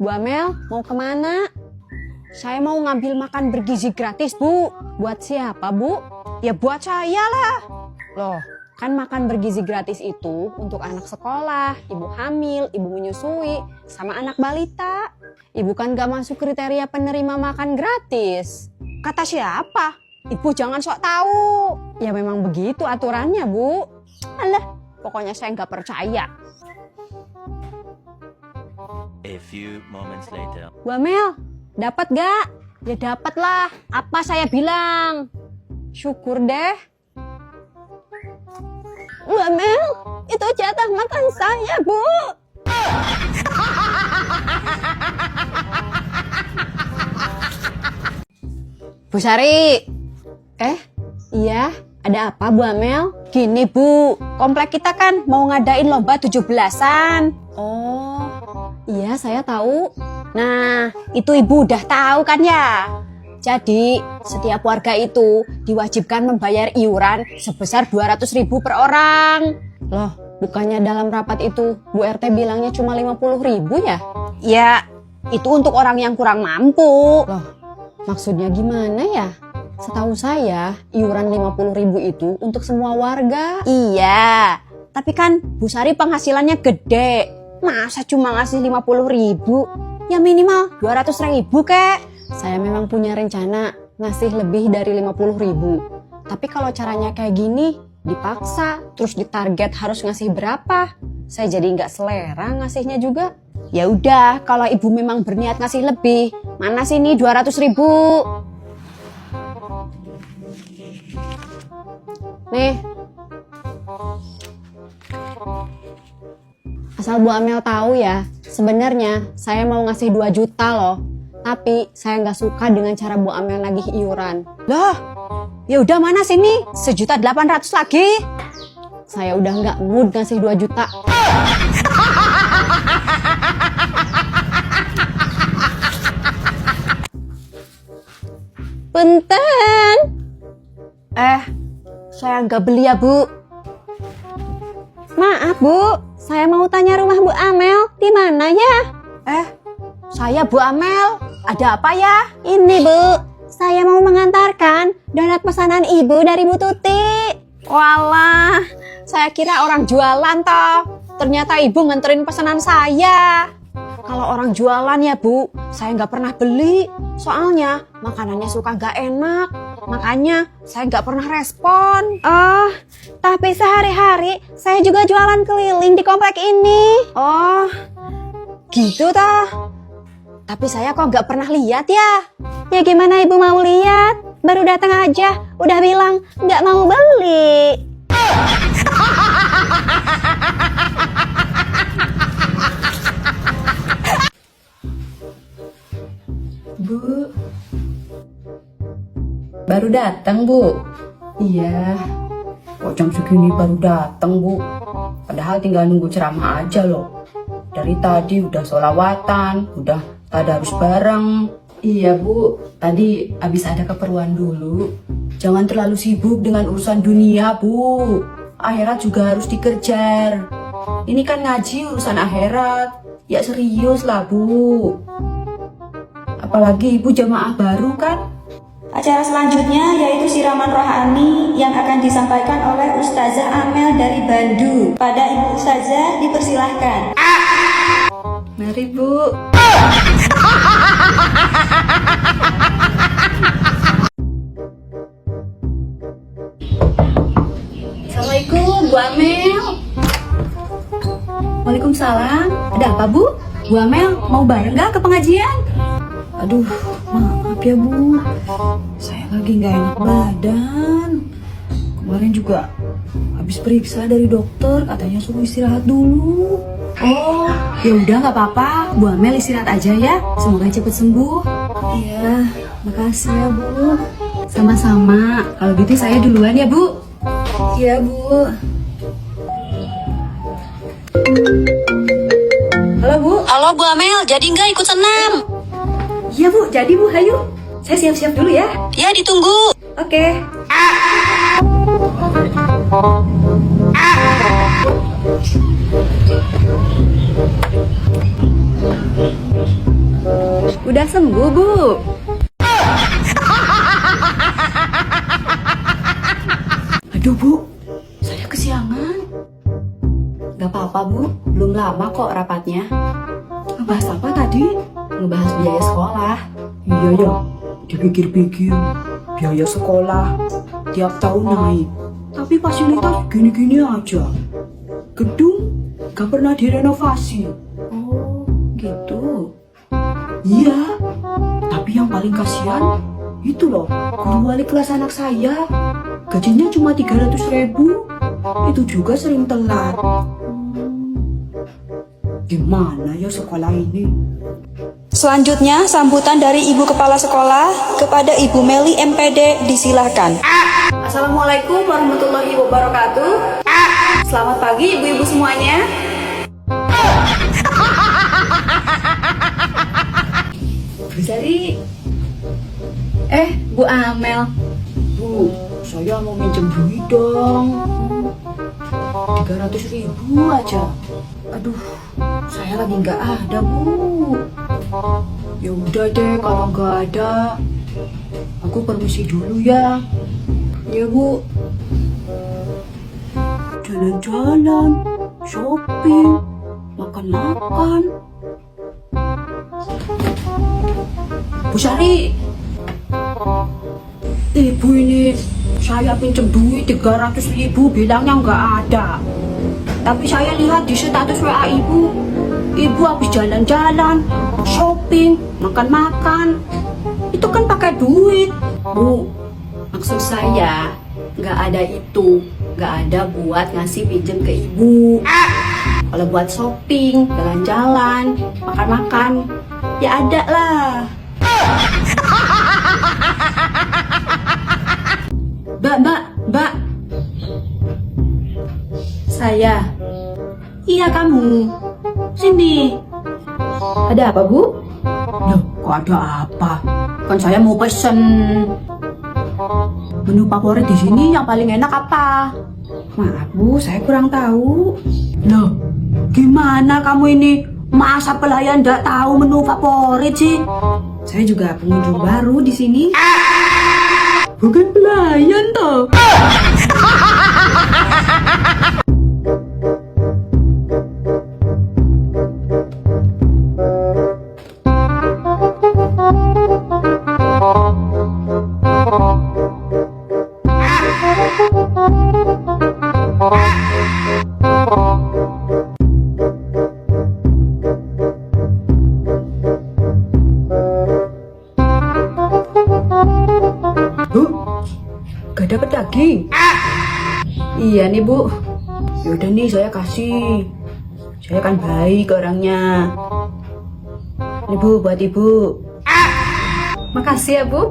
Bu Amel, mau kemana? Saya mau ngambil makan bergizi gratis, Bu. Buat siapa, Bu? Ya buat saya lah. Loh, kan makan bergizi gratis itu untuk anak sekolah, ibu hamil, ibu menyusui, sama anak balita. Ibu kan gak masuk kriteria penerima makan gratis. Kata siapa? Ibu jangan sok tahu. Ya memang begitu aturannya, Bu. Alah, pokoknya saya nggak percaya. A few moments later. Bu Amel, dapat gak? Ya dapat lah. Apa saya bilang? Syukur deh. Bu Amel, itu jatah makan saya, Bu. Bu Sari. Iya, ada apa Bu Amel? Gini Bu, komplek kita kan mau ngadain lomba 17-an. Oh, iya saya tahu. Nah, itu Ibu udah tahu kan ya? Jadi, setiap warga itu diwajibkan membayar iuran sebesar 200.000 per orang. Loh, bukannya dalam rapat itu Bu RT bilangnya cuma 50.000 ya? Ya, itu untuk orang yang kurang mampu. Loh, maksudnya gimana ya? Setahu saya, iuran 50.000 itu untuk semua warga. Iya, tapi kan Bu Sari penghasilannya gede. Masa cuma ngasih 50.000? Ya minimal 200.000 kek. Saya memang punya rencana ngasih lebih dari 50.000. Tapi kalau caranya kayak gini, dipaksa, terus ditarget harus ngasih berapa? Saya jadi nggak selera ngasihnya juga. Ya udah, kalau Ibu memang berniat ngasih lebih, mana sini 200.000? Nih, asal Bu Amel tahu ya, sebenarnya saya mau ngasih 2 juta loh. Tapi saya nggak suka dengan cara Bu Amel nagih iuran. Loh, ya udah mana sini, 1.800.000 lagi. Saya udah nggak mood ngasih 2 juta. Punten. Saya nggak beli ya Bu. Maaf Bu, saya mau tanya rumah Bu Amel di mana ya? Saya Bu Amel, ada apa ya? Ini Bu, saya mau mengantarkan donat pesanan Ibu dari Bu Tuti. Walah, saya kira orang jualan toh. Ternyata Ibu nganterin pesanan saya. Kalau orang jualan ya Bu, saya nggak pernah beli. Soalnya makanannya suka nggak enak. Makanya saya nggak pernah respon. Oh, tapi sehari-hari saya juga jualan keliling di komplek ini. Oh, gitu toh. Tapi saya kok nggak pernah lihat ya. Ya gimana Ibu mau lihat? Baru datang aja, udah bilang nggak mau beli. Bu, baru datang Bu. Iya, kok jam segini baru datang Bu? Padahal tinggal nunggu ceramah aja loh. Dari tadi udah sholawatan, udah tadarus bareng. Iya Bu, tadi habis ada keperluan dulu. Jangan terlalu sibuk dengan urusan dunia Bu. Akhirat juga harus dikejar. Ini kan ngaji urusan akhirat. Ya serius lah Bu. Apalagi Ibu jamaah baru kan? Acara selanjutnya yaitu siraman rohani yang akan disampaikan oleh Ustazah Amel dari Bandung. Pada Ibu Ustazah dipersilahkan. Mari Bu. Assalamualaikum Bu Amel. Waalaikumsalam. Ada apa Bu? Bu Amel mau bareng gak ke pengajian? Aduh, maaf ya Bu, saya lagi nggak enak badan. Kemarin juga habis periksa dari dokter, katanya suruh istirahat dulu. Oh, ya udah nggak apa-apa, Bu Amel istirahat aja ya. Semoga cepet sembuh. Iya, makasih ya Bu. Sama-sama. Kalau gitu saya duluan ya Bu. Iya Bu. Halo Bu. Halo Bu Amel, jadi nggak ikut senam? Iya Bu, jadi Bu, hayu. Saya siap-siap dulu ya. Ya, ditunggu. Oke. Udah sembuh, Bu. Aduh Bu, saya kesiangan. Gak apa-apa Bu, belum lama kok rapatnya. Ngebahas apa tadi? Ngebahas biaya sekolah. Iya ya, dipikir-pikir biaya sekolah tiap tahun naik. Tapi fasilitas gini-gini aja. Gedung gak pernah direnovasi. Oh gitu. Iya, tapi yang paling kasihan itu loh, guru wali kelas anak saya. Gajinya cuma 300.000. Itu juga sering telat. Gimana ya sekolah ini? Selanjutnya, sambutan dari Ibu Kepala Sekolah kepada Ibu Meli MPD disilahkan. Assalamualaikum warahmatullahi wabarakatuh. Selamat pagi ibu-ibu semuanya. Bu Sari. Bu Amel. Bu, saya mau minjem duit dong. 300.000 aja. Aduh, saya lagi nggak ada Bu. Ya udah deh, kalau nggak ada, aku permisi dulu ya. Ya Bu. Jalan-jalan, shopping, makan-makan. Bu Sari, ibu ini saya pinjam duit 300.000, bilangnya nggak ada. Tapi saya lihat di status WA ibu habis jalan-jalan, shopping, makan-makan. Itu kan pakai duit. Bu, maksud saya nggak ada itu, nggak ada buat ngasih pinjam ke ibu. Kalau buat shopping, jalan-jalan, makan-makan, ya ada lah. Mbak. Saya. Iya kamu. Sini. Ada apa Bu? Loh, kok ada apa? Kan saya mau pesen. Menu favorit di sini yang paling enak apa? Maaf Bu, saya kurang tahu. Loh, gimana kamu ini? Masa pelayan nggak tahu menu favorit sih? Saya juga pengunjung baru di sini. Bukan pelayan toh. Bu, gak dapet daging. Iya nih Bu. Yaudah nih saya kasih. Saya kan baik orangnya. Nih Bu, buat ibu. Makasih ya Bu.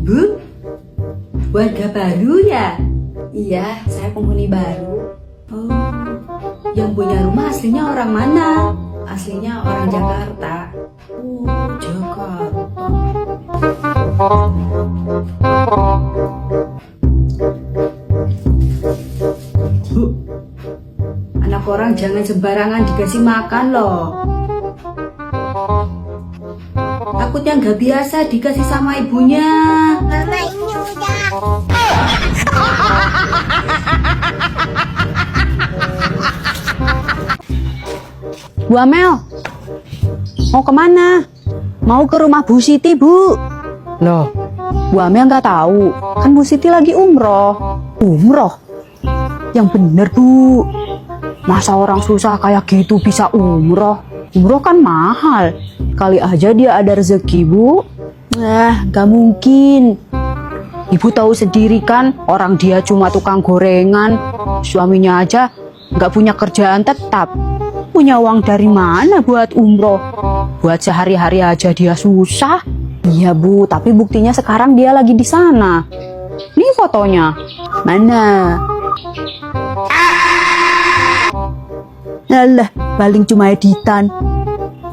Bu, warga baru ya? Iya, saya penghuni baru. Oh, yang punya rumah aslinya orang mana? Aslinya orang Jakarta. Oh, Jakarta. Bu, anak orang jangan sembarangan dikasih makan loh. Takutnya nggak biasa dikasih sama ibunya. Mama ini udah. Bu Amel, mau kemana? Mau ke rumah Bu Siti, Bu. Loh, Bu Amel nggak tahu. Kan Bu Siti lagi umroh. Umroh? Yang bener, Bu. Masa orang susah kayak gitu bisa umroh? Umroh kan mahal. Kali aja dia ada rezeki, Bu. Nah, gak mungkin. Ibu tahu sendiri kan, orang dia cuma tukang gorengan. Suaminya aja gak punya kerjaan tetap. Punya uang dari mana buat umroh? Buat sehari-hari aja dia susah. Iya Bu, tapi buktinya sekarang dia lagi di sana. Nih fotonya. Mana? Alah, paling cuma editan.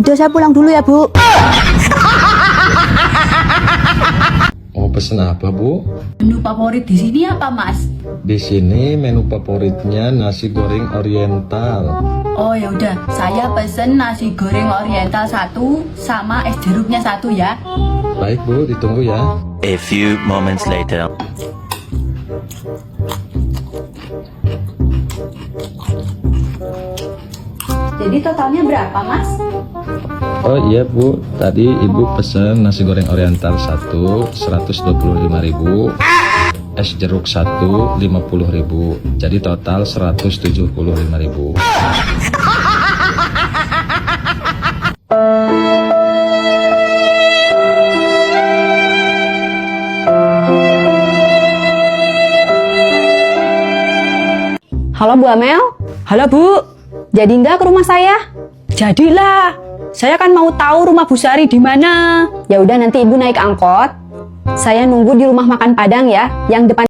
Udah saya pulang dulu ya Bu. pesen apa, Bu? Menu favorit di sini apa, Mas? Di sini menu favoritnya nasi goreng oriental. Oh ya udah, saya pesen nasi goreng oriental 1 sama es jeruknya 1 ya. Baik, Bu, ditunggu ya. A few moments later. Jadi totalnya berapa, Mas? Oh iya, Bu, tadi Ibu pesen nasi goreng oriental 1 125.000, es jeruk 1 50.000. Jadi total 175.000. Halo Bu Amel? Halo Bu, jadi nggak ke rumah saya? Jadilah, saya kan mau tahu rumah Bu Sari di mana. Ya udah nanti Ibu naik angkot. Saya nunggu di rumah makan Padang ya, yang depan